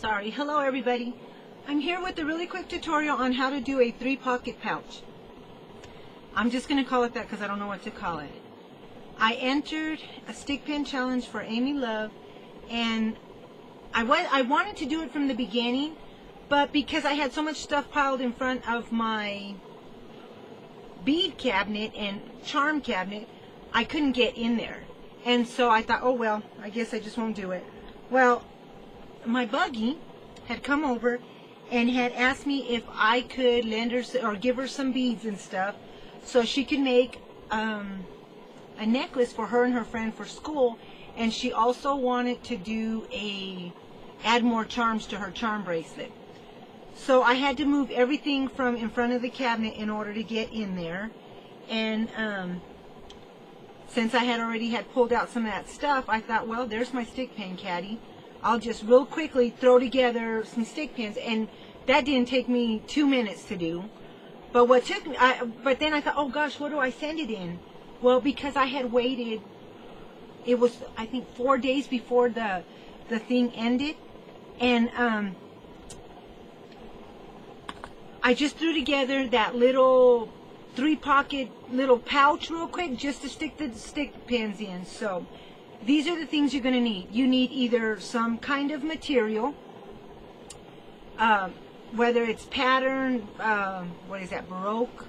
Sorry. Hello everybody. I'm here with a really quick tutorial on how to do a 3-pocket pouch. I'm just going to call it that because I don't know what to call it. I entered a stick pin challenge for Amy Love, and I wanted to do it from the beginning, but because I had so much stuff piled in front of my bead cabinet and charm cabinet, I couldn't get in there. And so I thought, oh well, I guess I just won't do it. Well, my buggy had come over and had asked me if I could lend her or give her some beads and stuff so she could make a necklace for her and her friend for school. And she also wanted to add more charms to her charm bracelet. So I had to move everything from in front of the cabinet in order to get in there. And since I had already pulled out some of that stuff, I thought, well, there's my stick pin caddy. I'll just real quickly throw together some stick pins, and that didn't take me 2 minutes to do. But but then I thought, oh gosh, what do I send it in? Well, because I had waited, it was I think 4 days before the thing ended, and I just threw together that little 3-pocket little pouch real quick just to stick the stick pins in. So these are the things you're going to need. You need either some kind of material, whether it's pattern, what is that, Baroque,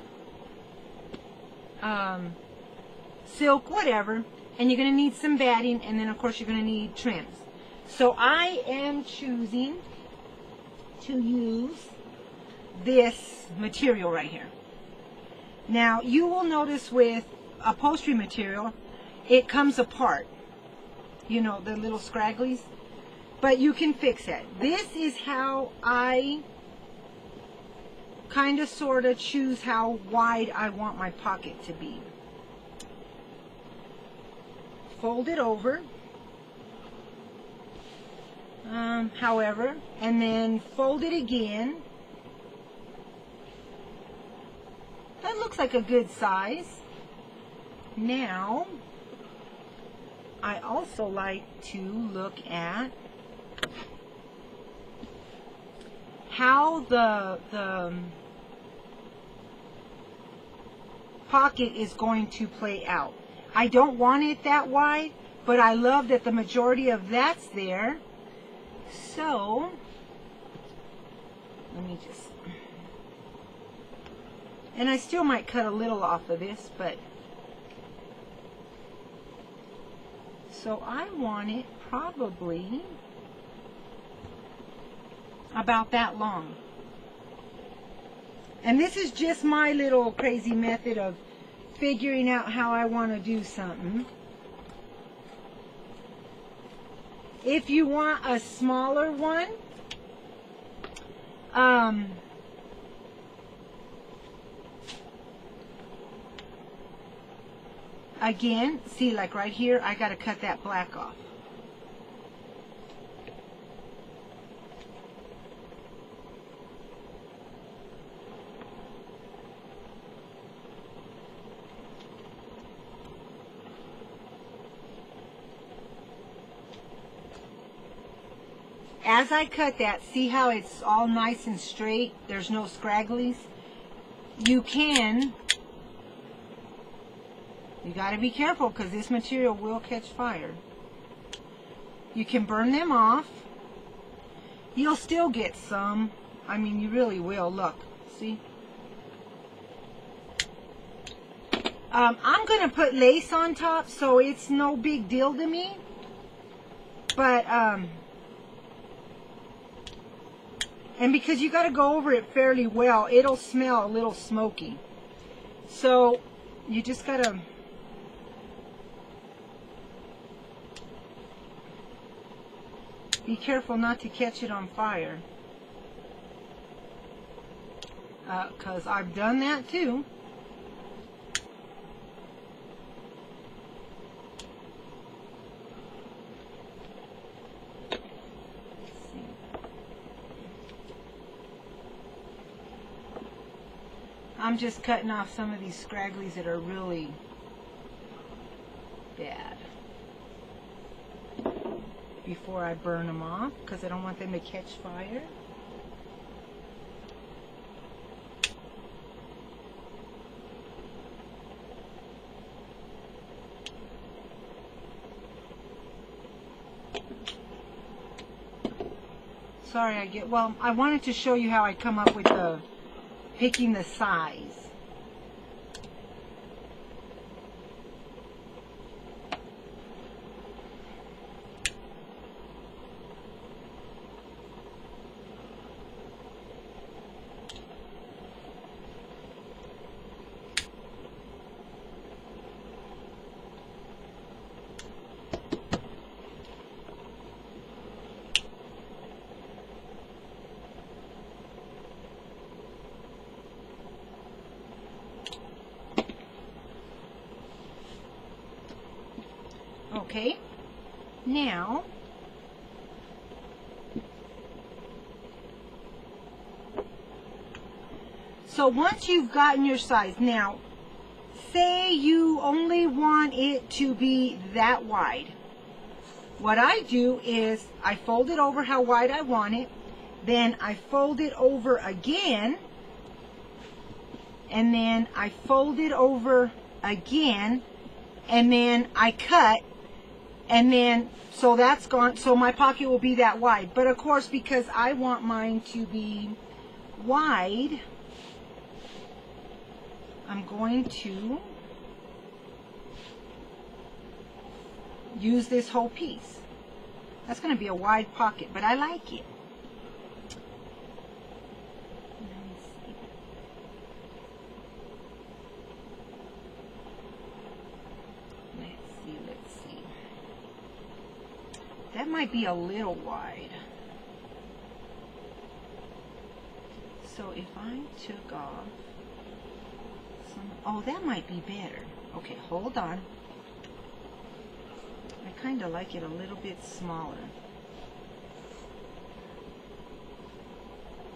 silk, whatever, and you're going to need some batting, and then of course you're going to need trims. So I am choosing to use this material right here. Now you will notice with upholstery material, it comes apart. You know, the little scragglies, but you can fix it. This is how I kind of sort of choose how wide I want my pocket to be. Fold it over, however, and then fold it again. That looks like a good size. Now I also like to look at how the pocket is going to play out. I don't want it that wide, but I love that the majority of that's there. So let me just, and I still might cut a little off of this, but so I want it probably about that long. And this is just my little crazy method of figuring out how I want to do something. If you want a smaller one, again, see, like right here, I got to cut that black off. As I cut that, see how it's all nice and straight? There's no scragglies. You got to be careful because this material will catch fire. You can burn them off. You'll still get some. I mean, you really will. Look, see? I'm going to put lace on top, so it's no big deal to me. But, and because you got to go over it fairly well, it'll smell a little smoky. So, you just got to be careful not to catch it on fire, because I've done that too. I'm just cutting off some of these scragglies that are really bad. before I burn them off because I don't want them to catch fire. Sorry, I wanted to show you how I come up with picking the size. Okay, now so once you've gotten your size, now say you only want it to be that wide. What I do is I fold it over how wide I want it, then I fold it over again, and then I fold it over again, and then I cut. And then, so that's gone, so my pocket will be that wide. But of course, because I want mine to be wide, I'm going to use this whole piece. That's going to be a wide pocket, but I like it. That might be a little wide. So if I took off some, oh, that might be better. Okay, hold on. I kind of like it a little bit smaller.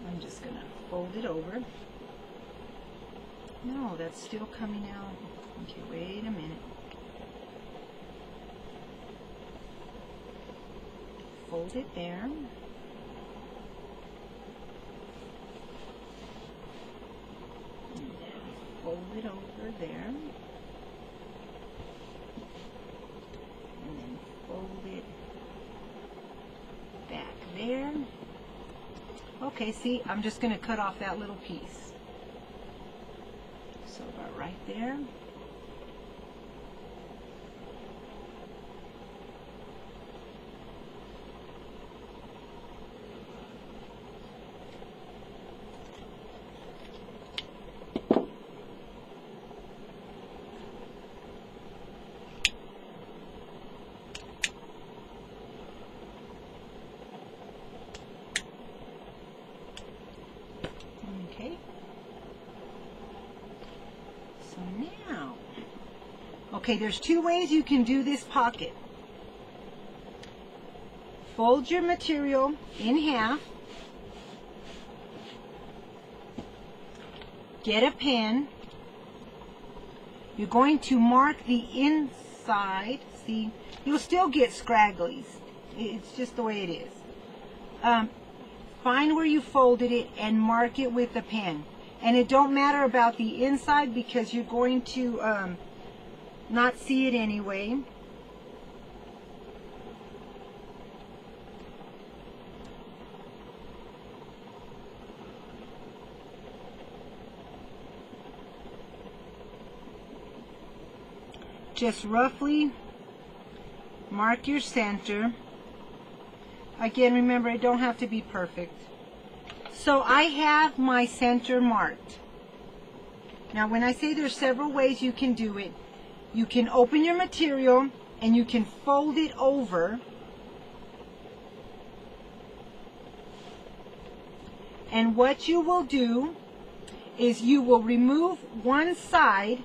I'm just going to fold it over. No, that's still coming out. Okay, wait a minute. Fold it there. And then fold it over there. And then fold it back there. Okay, see, I'm just going to cut off that little piece. So about right there. Okay, there's two ways you can do this pocket. Fold your material in half. Get a pen. You're going to mark the inside. See, you'll still get scragglies. It's just the way it is. Find where you folded it and mark it with the pen. And it don't matter about the inside because you're going to not see it anyway. Just roughly mark your center. Again, remember, it don't have to be perfect. So I have my center marked. Now, when I say there's several ways you can do it, you can open your material and you can fold it over. And what you will do is you will remove one side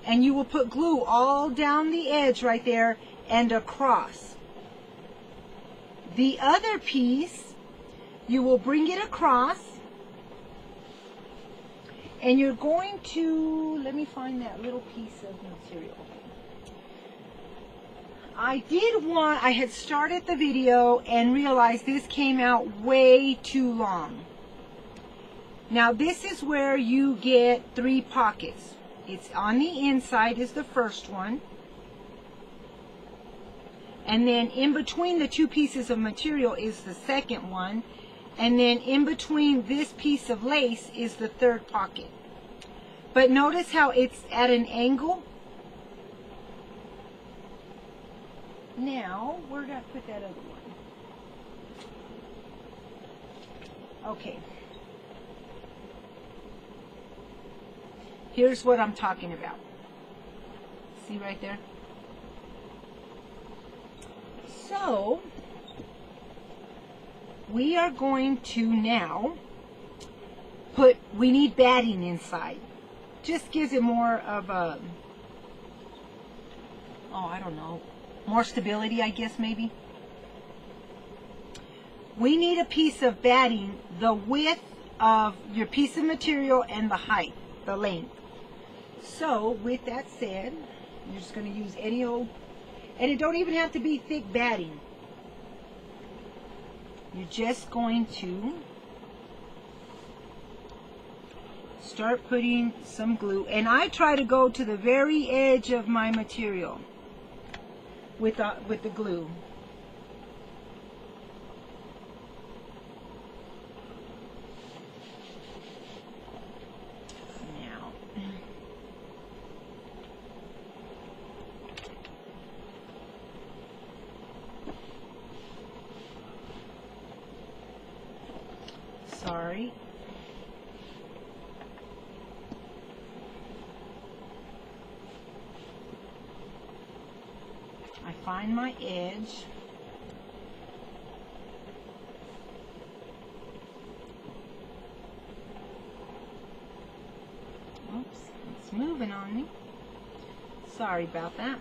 and you will put glue all down the edge right there and across. The other piece, you will bring it across and you're going to, let me find that little piece of material. I had started the video and realized this came out way too long. Now this is where you get 3 pockets. It's on the inside is the first one. And then in between the 2 pieces of material is the second one. And then in between this piece of lace is the 3rd pocket. But notice how it's at an angle. Now, where did I put that other one? Okay. Here's what I'm talking about. See right there? So, we are going to now we need batting inside. Just gives it more of a, I don't know, more stability, I guess, maybe. We need a piece of batting the width of your piece of material and the height, the length. So, with that said, you're just going to use any old, and it don't even have to be thick batting. You're just going to start putting some glue, and I try to go to the very edge of my material with the glue. Now, sorry. I find my edge. Oops, it's moving on me. Sorry about that.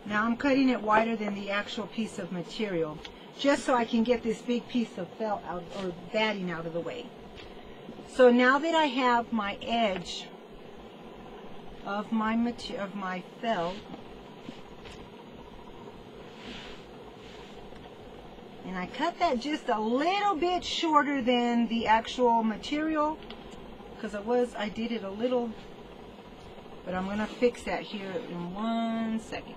Now I'm cutting it wider than the actual piece of material, just so I can get this big piece of felt out, or batting out of the way. So now that I have my edge of my felt, and I cut that just a little bit shorter than the actual material, because I did it a little, but I'm going to fix that here in 1 second.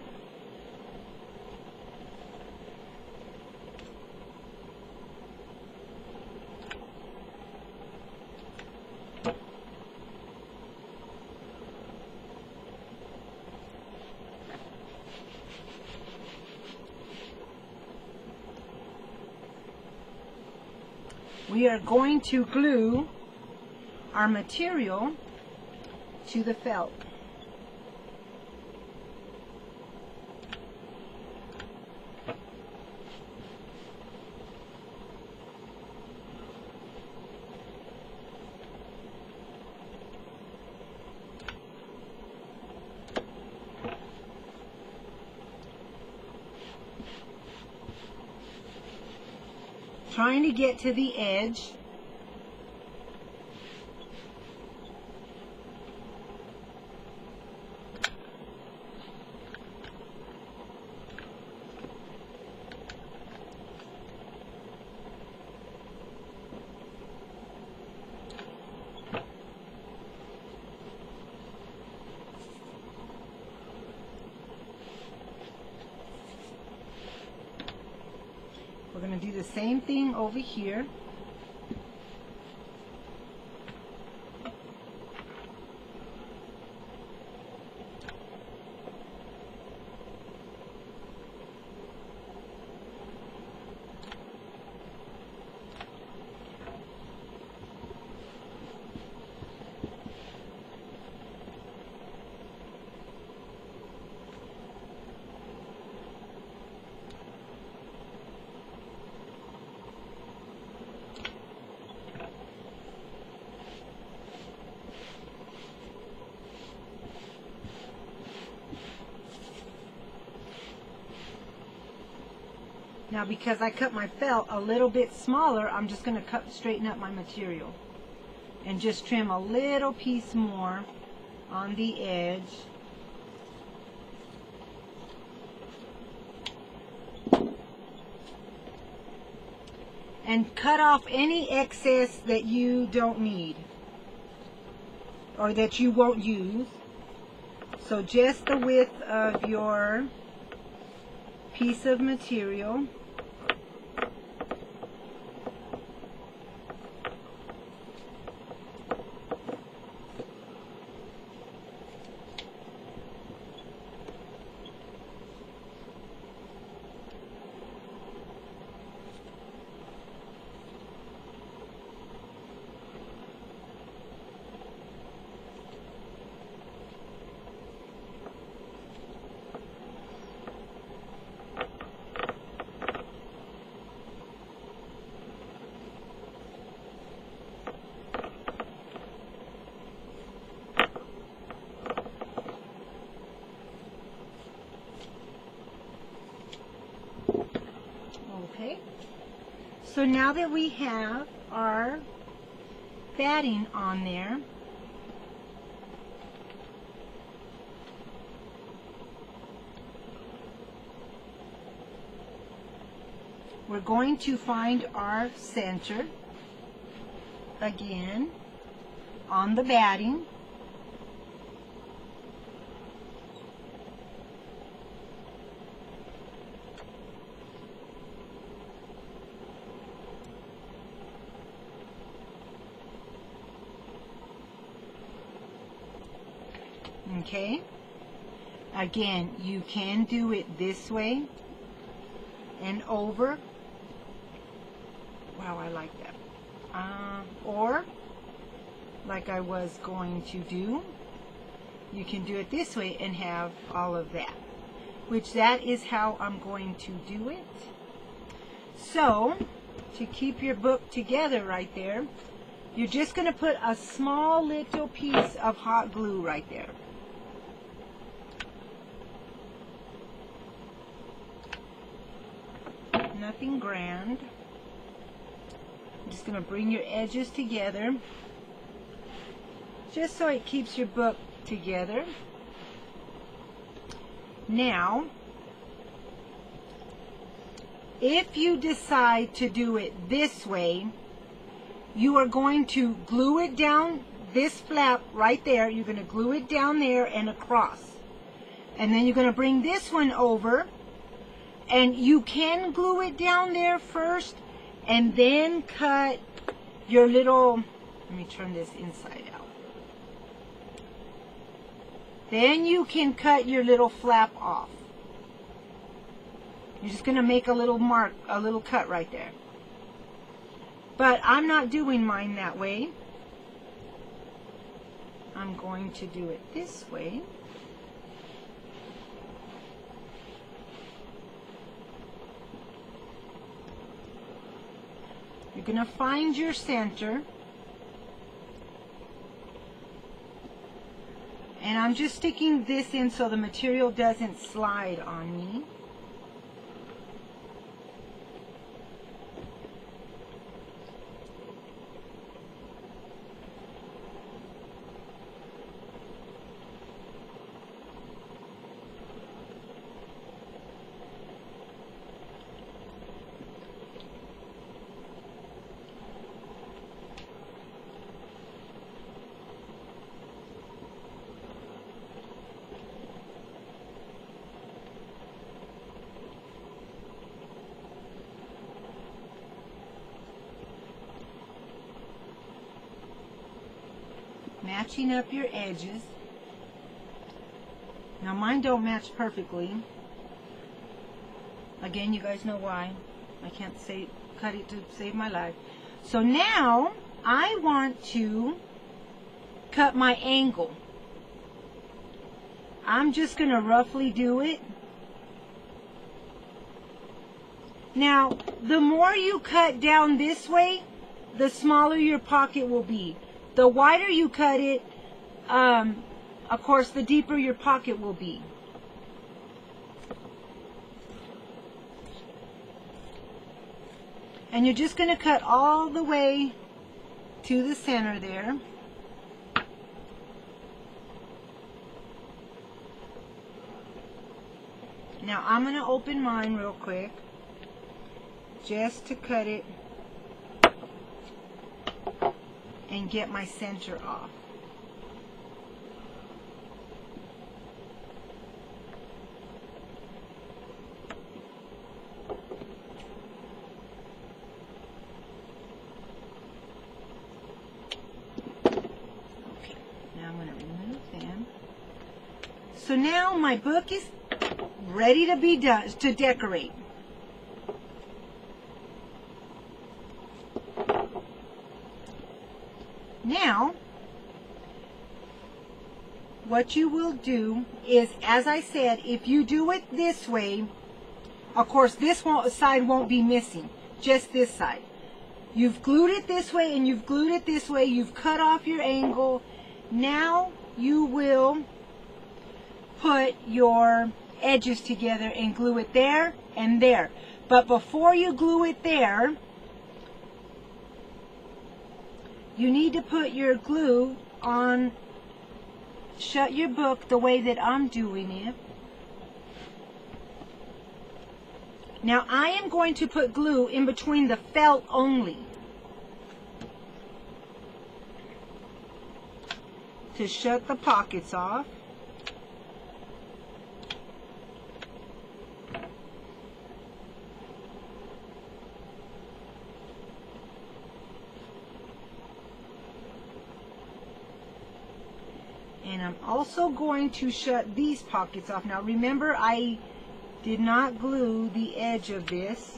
We are going to glue our material to the felt. Trying to get to the edge. We're going to do the same thing over here. Now because I cut my felt a little bit smaller, I'm just going to straighten up my material and just trim a little piece more on the edge. And cut off any excess that you don't need or that you won't use. So just the width of your piece of material. Okay, so now that we have our batting on there, we're going to find our center again on the batting. Okay, again, you can do it this way and over. Wow, I like that. Or, like I was going to do, you can do it this way and have all of that, which that is how I'm going to do it. So, to keep your book together right there, you're just going to put a small little piece of hot glue right there. Nothing grand. I'm just going to bring your edges together just so it keeps your book together. Now, if you decide to do it this way, you are going to glue it down this flap right there. You're going to glue it down there and across. And then you're going to bring this one over. And you can glue it down there first and then cut your little, let me turn this inside out. Then you can cut your little flap off. You're just going to make a little mark, a little cut right there. But I'm not doing mine that way. I'm going to do it this way. You're going to find your center. And I'm just sticking this in so the material doesn't slide on me. Matching up your edges. Now mine don't match perfectly. Again, you guys know why. I can't cut it to save my life. So now I want to cut my angle. I'm just going to roughly do it. Now, the more you cut down this way, the smaller your pocket will be. The wider you cut it, of course, the deeper your pocket will be. And you're just going to cut all the way to the center there. Now I'm going to open mine real quick just to cut it and get my center off. Okay, now I'm going to remove them. So now my book is ready to be done, to decorate. Now, what you will do is, as I said, if you do it this way, of course this side won't be missing, just this side. You've glued it this way and you've glued it this way, you've cut off your angle. Now you will put your edges together and glue it there and there. But before you glue it there, you need to put your glue on, shut your book the way that I'm doing it. Now I am going to put glue in between the felt only to shut the pockets off. And I'm also going to shut these pockets off. Now remember, I did not glue the edge of this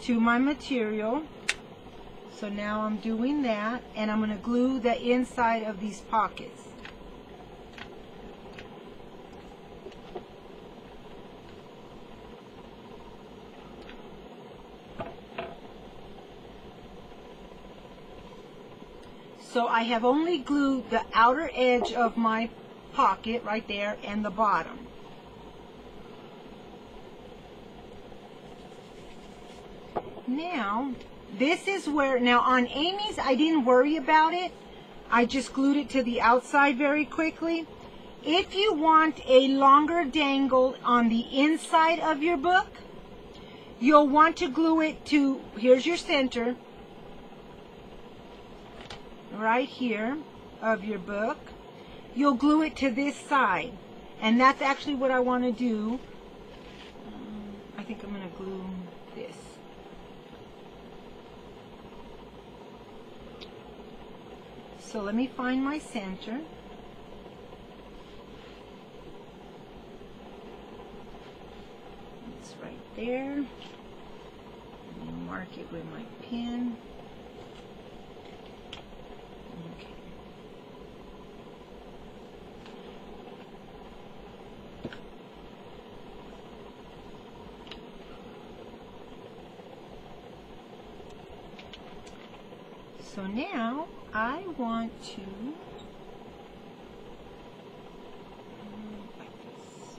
to my material. So now I'm doing that, and I'm going to glue the inside of these pockets. So I have only glued the outer edge of my pocket right there and the bottom. Now, this is where, now on Amy's I didn't worry about it. I just glued it to the outside very quickly. If you want a longer dangle on the inside of your book, you'll want to glue it to, here's your center, right here of your book. You'll glue it to this side, and that's actually what I want to do. I think I'm going to glue this. So let me find my center. It's right there. Let me mark it with my pen. Okay. So now I want to like this.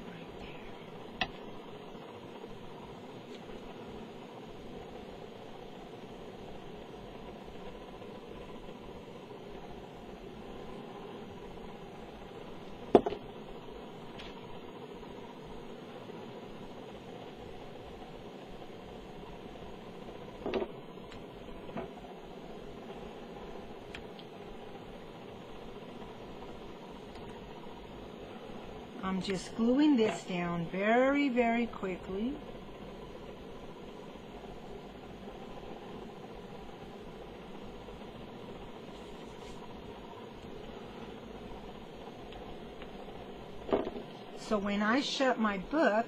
Right there. I'm just gluing this down very, very quickly. So when I shut my book,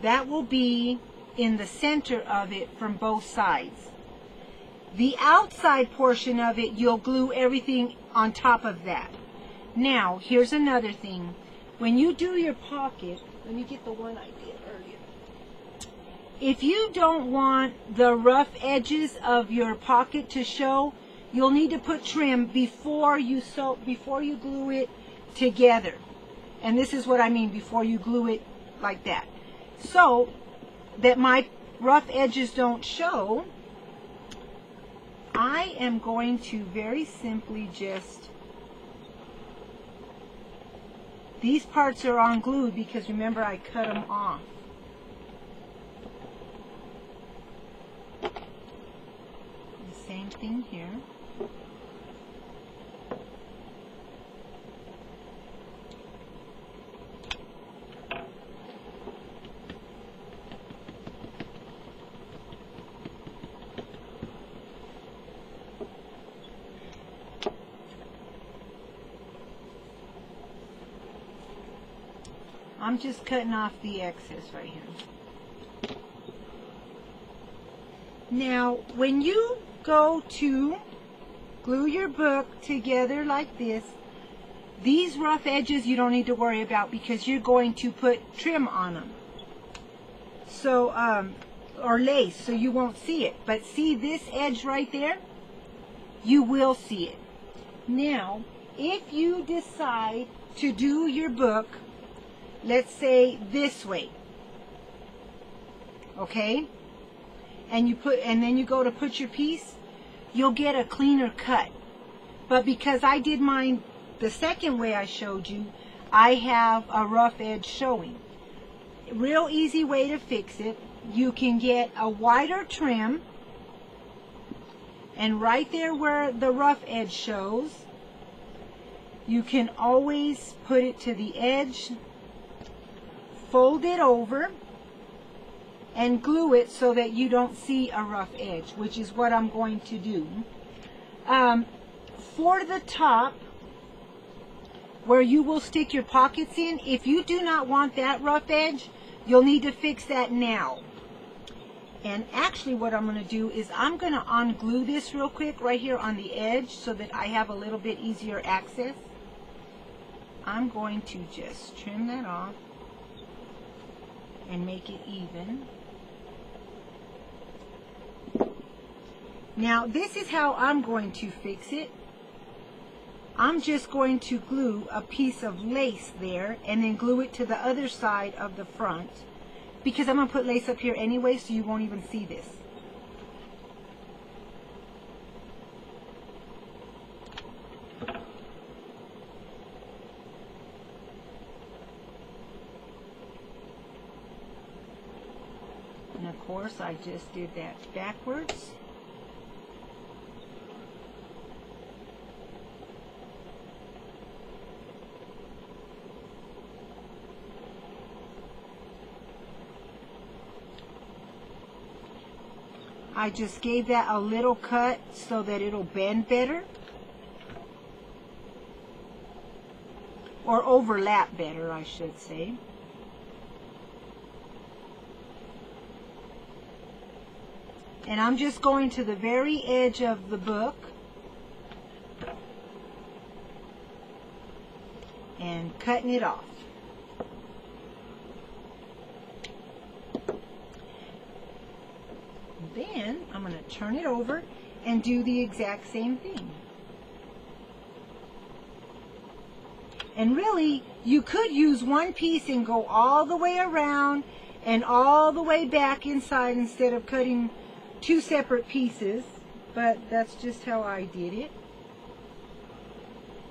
that will be in the center of it from both sides. The outside portion of it, you'll glue everything on top of that. Now, here's another thing. When you do your pocket, let me get the one I did earlier. if you don't want the rough edges of your pocket to show, you'll need to put trim before you glue it together. And this is what I mean, before you glue it like that. So that my rough edges don't show, I am going to very simply just, these parts are unglued because remember I cut them off. The same thing here. I'm just cutting off the excess right here. Now, when you go to glue your book together like this, these rough edges you don't need to worry about because you're going to put trim on them. So, or lace, so you won't see it. But see this edge right there? You will see it. Now, if you decide to do your book, let's say this way, okay? And then you go to put your piece, you'll get a cleaner cut. But because I did mine the second way I showed you, I have a rough edge showing. Real easy way to fix it. You can get a wider trim, and right there where the rough edge shows, you can always put it to the edge, fold it over, and glue it so that you don't see a rough edge, which is what I'm going to do. For the top, where you will stick your pockets in, if you do not want that rough edge, you'll need to fix that now. And actually what I'm going to do is I'm going to unglue this real quick right here on the edge so that I have a little bit easier access. I'm going to just trim that off and make it even. Now this is how I'm going to fix it. I'm just going to glue a piece of lace there and then glue it to the other side of the front, because I'm going to put lace up here anyway, so you won't even see this. And of course I just did that backwards. I just gave that a little cut so that it'll bend better, or overlap better, I should say. And I'm just going to the very edge of the book and cutting it off. Then I'm going to turn it over and do the exact same thing. And really, you could use one piece and go all the way around and all the way back inside instead of cutting two separate pieces, but that's just how I did it.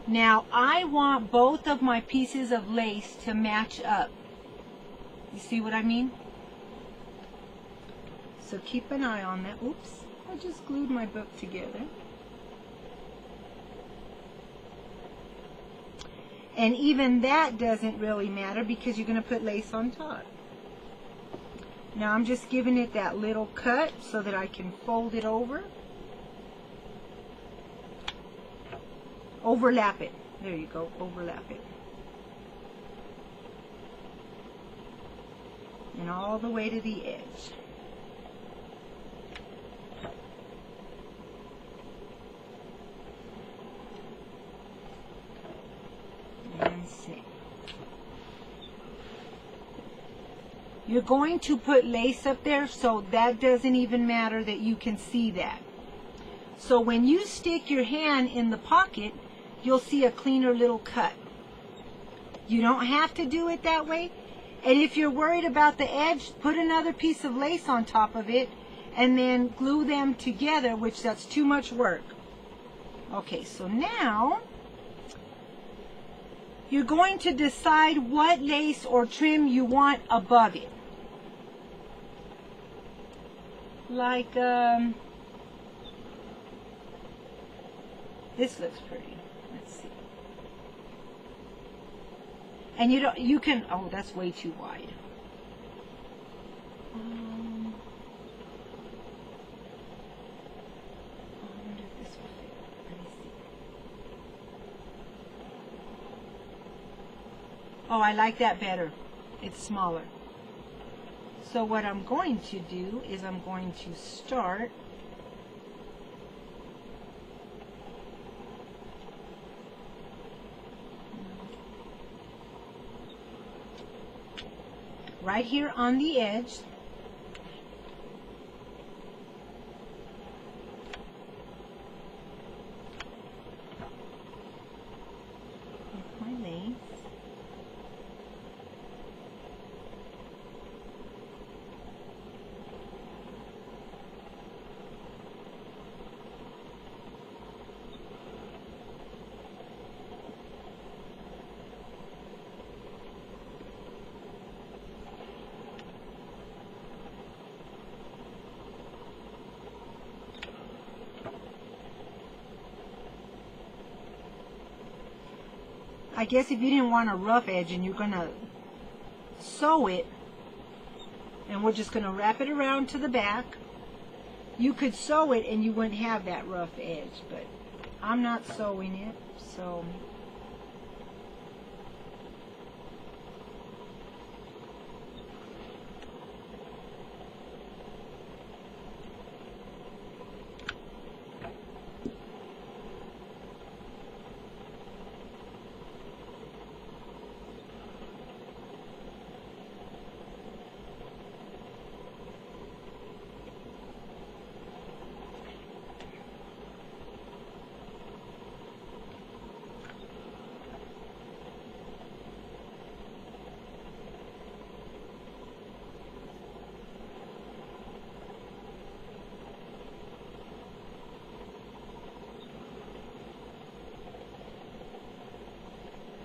Now I want both of my pieces of lace to match up. You see what I mean? So keep an eye on that. Oops, I just glued my book together. And even that doesn't really matter because you're going to put lace on top. Now I'm just giving it that little cut so that I can fold it over. Overlap it. There you go, overlap it. And all the way to the edge. You're going to put lace up there, so that doesn't even matter that you can see that. So when you stick your hand in the pocket, you'll see a cleaner little cut. You don't have to do it that way. And if you're worried about the edge, put another piece of lace on top of it and then glue them together, which that's too much work. Okay, so now you're going to decide what lace or trim you want above it. Like, this looks pretty. Let's see. And you can, oh, that's way too wide. I wonder if this will fit. Let me see. Oh, I like that better. It's smaller. So what I'm going to do is I'm going to start right here on the edge. With my lace. I guess if you didn't want a rough edge and you're going to sew it, and we're just going to wrap it around to the back, you could sew it and you wouldn't have that rough edge, but I'm not sewing it, so...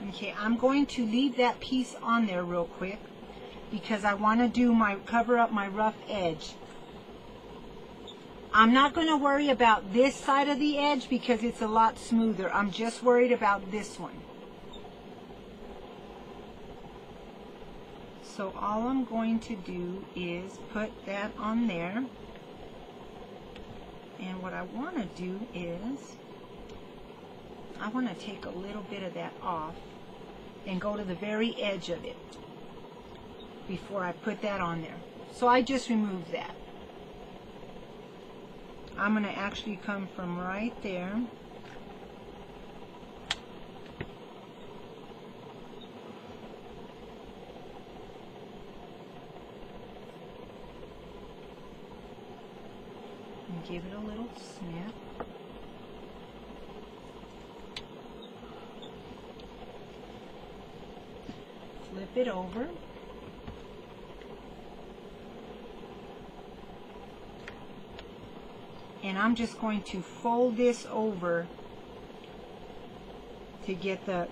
Okay, I'm going to leave that piece on there real quick because I want to cover up my rough edge. I'm not going to worry about this side of the edge because it's a lot smoother. I'm just worried about this one. So all I'm going to do is put that on there. And what I want to do is, I want to take a little bit of that off and go to the very edge of it before I put that on there. So I just removed that. I'm going to actually come from right there and give it a little snip. Flip it over. And I'm just going to fold this over to get the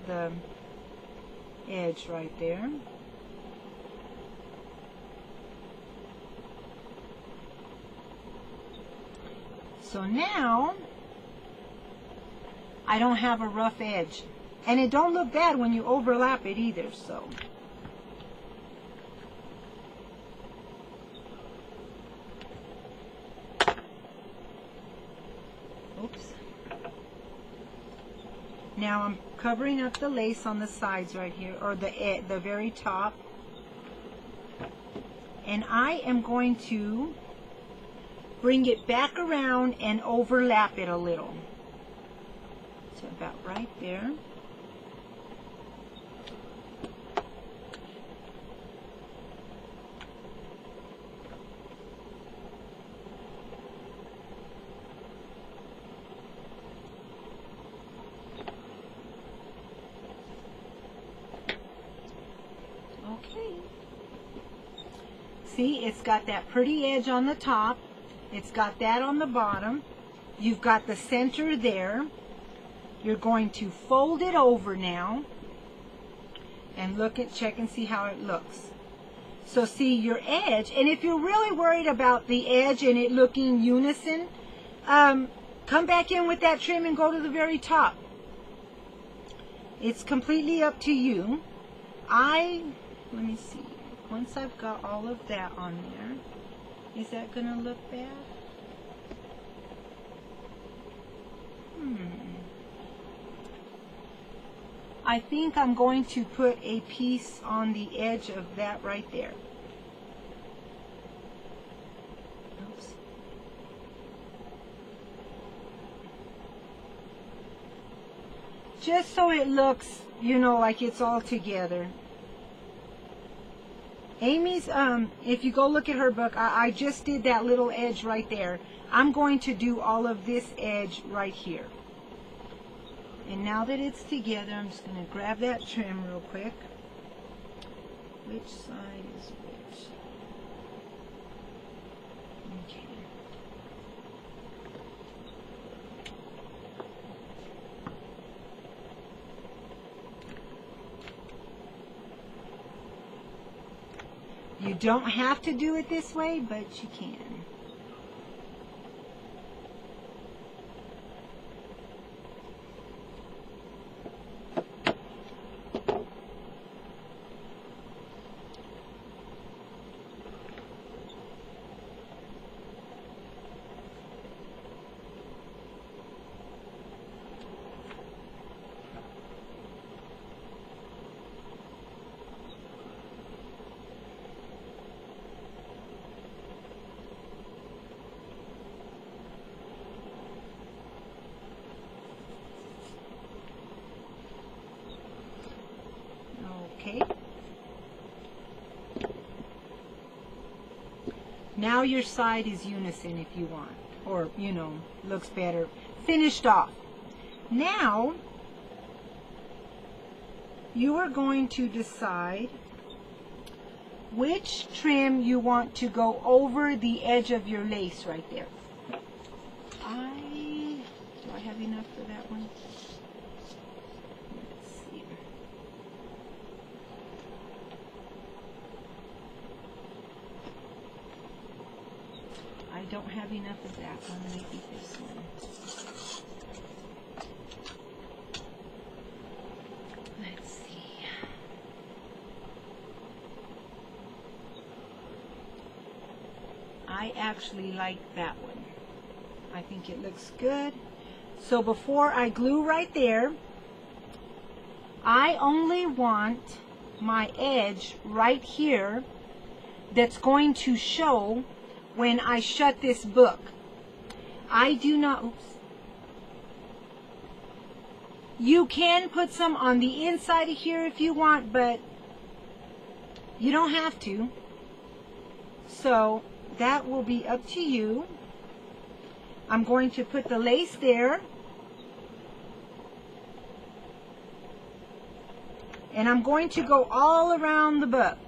edge right there. So now I don't have a rough edge. And it don't look bad when you overlap it either, so. Oops. Now I'm covering up the lace on the sides right here, or the very top. And I am going to bring it back around and overlap it a little. So about right there. See, it's got that pretty edge on the top. It's got that on the bottom. You've got the center there. You're going to fold it over now and look at, check and see how it looks. So see your edge, and if you're really worried about the edge and it looking unison, come back in with that trim and go to the very top. It's completely up to you. Let me see. Once I've got all of that on there, is that gonna look bad? I think I'm going to put a piece on the edge of that right there. Oops. Just so it looks, you know, like it's all together. Amy's, if you go look at her book, I just did that little edge right there. I'm going to do all of this edge right here. And now that it's together, I'm just going to grab that trim real quick. Which side is which? Okay. You don't have to do it this way, but you can. Okay. Now your side is unison if you want, or, you know, looks better. Finished off. Now, you are going to decide which trim you want to go over the edge of your lace right there. Do I have enough for that one? Let's see. I don't have enough of that one. Maybe this one. Let's see. I actually like that one. I think it looks good. So before I glue right there, I only want my edge right here that's going to show when I shut this book. I do not, oops. You can put some on the inside of here if you want, but you don't have to. So that will be up to you. I'm going to put the lace there. And I'm going to go all around the book.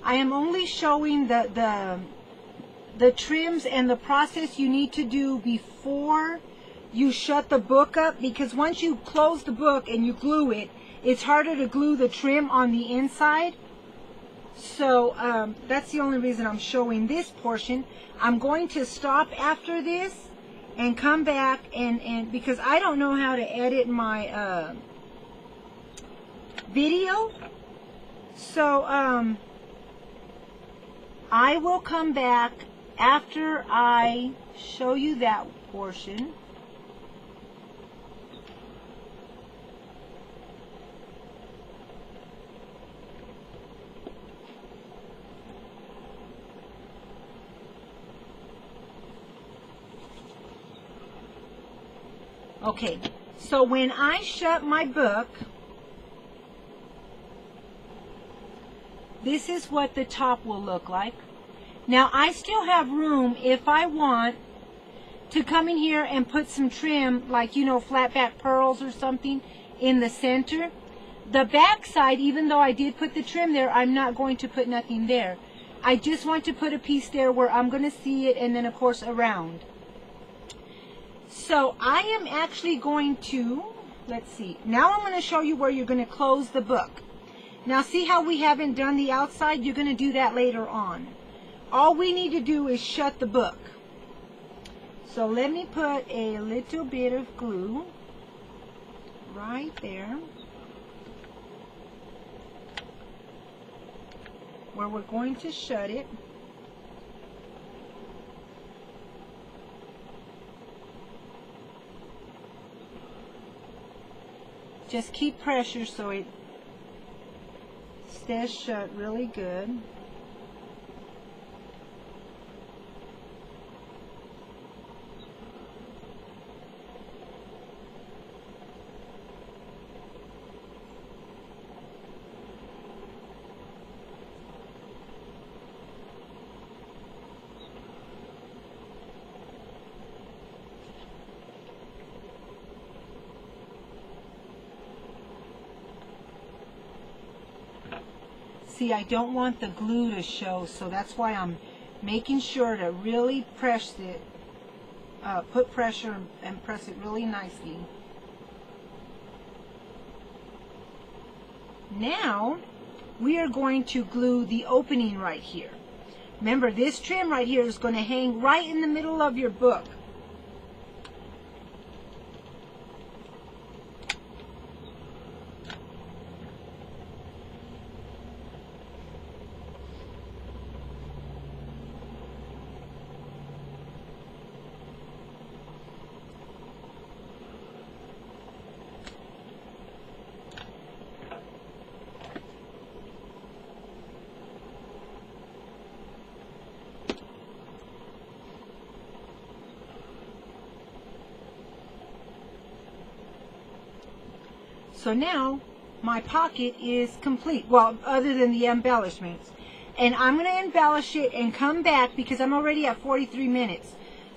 I am only showing the trims and the process you need to do before you shut the book up, because once you close the book and you glue it, it's harder to glue the trim on the inside. So that's the only reason I'm showing this portion. I'm going to stop after this and come back and because I don't know how to edit my video. So I will come back after I show you that portion, okay, so when I shut my book, this is what the top will look like. Now I still have room if I want to come in here and put some trim, like, you know, flat back pearls or something in the center. The back side, even though I did put the trim there, I'm not going to put nothing there. I just want to put a piece there where I'm going to see it, and then of course around. So I am actually going to, let's see, now I'm going to show you where you're going to close the book. Now see how we haven't done the outside? You're going to do that later on. All we need to do is shut the book. So let me put a little bit of glue right there where we're going to shut it. Just keep pressure so it stays shut really good. See, I don't want the glue to show, so that's why I'm making sure to really press it, put pressure and press it really nicely. Now, we are going to glue the opening right here. Remember, this trim right here is going to hang right in the middle of your book. So now my pocket is complete. Well, other than the embellishments. And I'm going to embellish it and come back because I'm already at 43 minutes.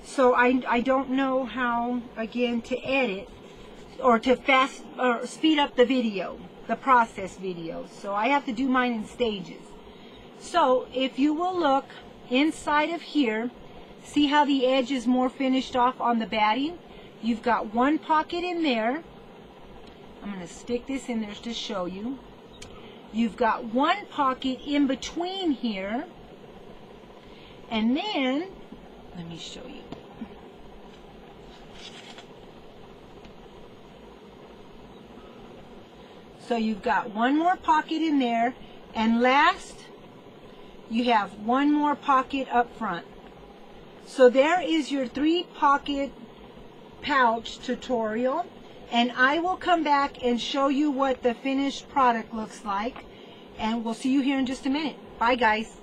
So I don't know how, again, to edit or to speed up the video, the process video. So I have to do mine in stages. So if you will look inside of here, see how the edge is more finished off on the batting? You've got one pocket in there. I'm going to stick this in there to show you. You've got one pocket in between here. And then, let me show you. So you've got one more pocket in there. And last, you have one more pocket up front. So there is your 3-pocket pouch tutorial. And I will come back and show you what the finished product looks like. And we'll see you here in just a minute. Bye, guys.